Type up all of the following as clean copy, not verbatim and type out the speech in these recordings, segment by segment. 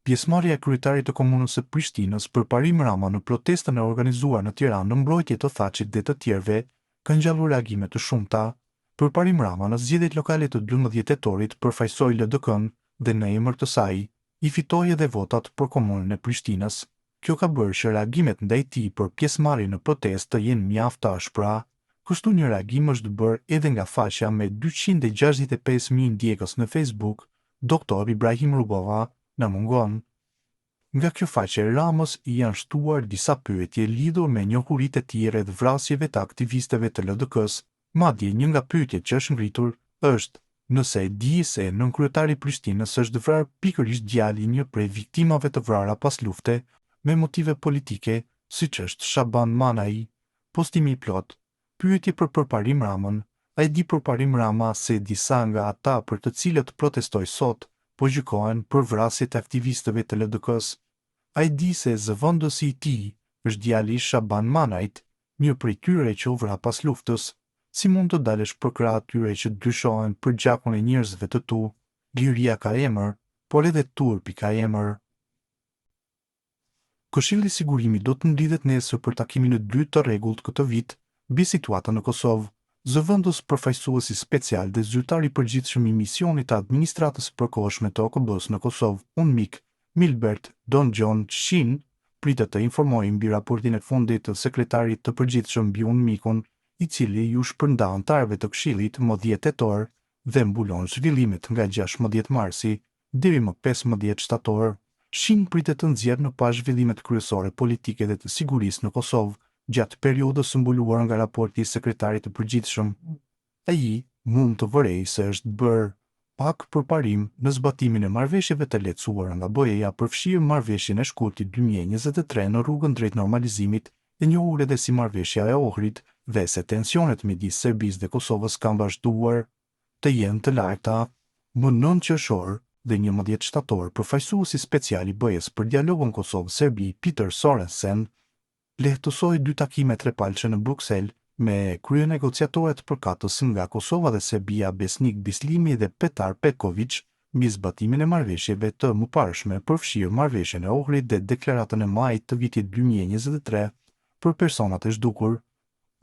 Pjesëmarrja e kryetarit të komunës së Prishtinës për parim Rama në protestën e organizuar në Tiranë në mbrojtje të Thaçit dhe të tjerëve ka ngjallur reagime të shumta. Për parim Rama në zgjedhjet lokale të 12 tetorit përfaqësoi LDK-n dhe në emër të saj i fitoi edhe votat për komunën e Prishtinës. Kjo ka bërë që reagimet ndaj tij për pjesëmarrje në protestë të jenë mjaft të ashpra. Kështu një reagim është bërë edhe nga faqja me 265.000 ndjekës në Facebook, Doktor Ibrahim Rugova, në mungon. Nga kjo faqe Ramës i janë shtuar disa pyetje lidhur me njohuritë e tij rreth vrasjeve të aktivistëve të LDK-s. Madje një nga pyetjet që është ngritur është nëse e di se nënkryetari i Prishtinës është vrarë pikërisht djali i një prej viktimave të vrara pas lufte me motive politike, siç është Shaban Manai. Postimi i plot. Pyetje për përparim Ramën. A e di përparim Rama se disa nga ata për të cilët protestoi sot po gjykohen për vrasjet e aktivistëve të LDK-s? A e di se zëvendësi i tij është djali i Shaban Manait, një prej tyre që u vra pas luftës? Si mund të dalësh për krah atyre që dyshohen për gjakun e njerëzve të tu? Liria ka emër, por edhe turpi ka emër. Këshilli i Sigurimit do të mblidhet nesër për takimin e dytë të rregullt këtë vit mbi situatën në Kosovë. Zëvendës përfaqësuesi special dhe zyrtari i përgjithshëm i misionit të administratës së përkohshme të OKB-s në Kosovë, UNMIK, Milbert Donjon Shin, pritet të informojë mbi raportin e fundit të sekretarit të përgjithshëm mbi UNMIK-un, i cili ju shpërnda anëtarëve të Këshillit më 10 tetor dhe mbulon zhvillimet nga 16 marsi deri më 15 shtator. Shin pritet të nxjerrë në pas zhvillimet kryesore politike dhe të sigurisë në Kosovë gjatë periudhës së mbuluar nga raporti i sekretarit të përgjithshëm. Ai mund të vërejë se është bërë pak përparim në zbatimin e marrëveshjeve të lehtësuara nga BE-ja, përfshirë marrëveshjen e shkurtit 2023 në rrugën drejt normalizimit, e njohur edhe si marrëveshja e Ohrit, dhe se tensionet midis Serbisë dhe Kosovës kanë vazhduar të jenë të larta. Më 9 qershor dhe 11 shtator, përfaqësuesi special i BE-s për dialogun Kosovë-Serbi, Peter Sorensen, lehtësoi 2 takime trepalçe në Bruksel me kryenegociatorët përkatës nga Kosova dhe Serbia, Besnik Bislimi dhe Petar Petković, mbi zbatimin e marrëveshjeve të mëparshme, përfshirë marrëveshjen e Ohrit dhe deklaratën e majit të vitit 2023. Për personat e zhdukur,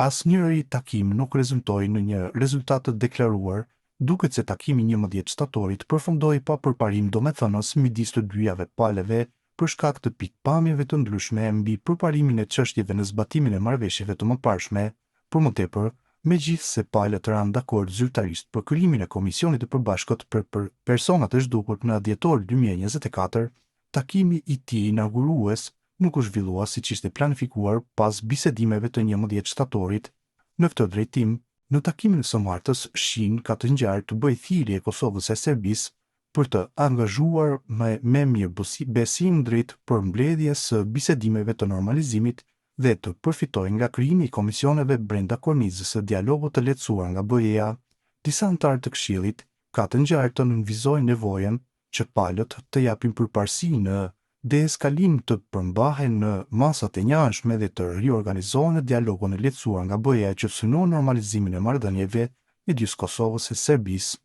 asnjëri takim nuk rezultoi në një rezultat të deklaruar. Duket se takimi 11 shtatorit përfundoi pa përparim domethënës midis të dyjave palëve për shkak të pikpamjeve të ndryshme mbi përparimin e çështjeve në zbatimin e marrëveshjeve të mëparshme. Për më tepër, megjithse palët ranë dakord zyrtarisht për krijimin e Komisionit të Përbashkët për personat e zhdukur në dhjetor 2024, takimi i tij inaugurues nuk u zhvillua siç ishte planifikuar pas bisedimeve të 11 shtatorit. Në këtë drejtim, në takimin e së martës, Shin ka të ngjarë të bëjë thirrje e Kosovës e Serbisë për të angazhuar me mirëbesim drejt përmbledhjes së bisedimeve të normalizimit dhe të përfitojë nga krijimi i komisioneve brenda kornizës së dialogut të lehtësuar nga BE-ja. Disa anëtarë të Këshillit ka të ngjarë të nënvizojnë nevojën që palët të japin përparësi në deeskalim, të përmbahen në masat e njëanshme dhe të riorganizohen në dialogun e lehtësuar nga BE-ja që synon normalizimin e marrëdhënieve midis Kosovës e Serbisë.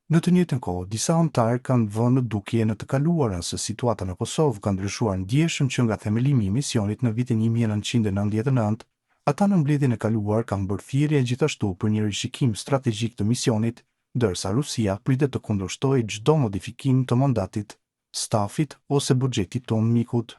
Në të njëjtën kohë, disa anëtarë kanë vënë në dukje në të kaluarën se situata në Kosovë ka ndryshuar ndjeshëm që nga themelimi i misionit në vitin 1999. Ata në mbledhjen e kaluar kanë bërë thirrje gjithashtu për një rishikim strategjik të misionit, ndërsa Rusia pritet të kundërshtojë çdo modifikim të mandatit, stafit ose buxhetit të UNMIK-ut.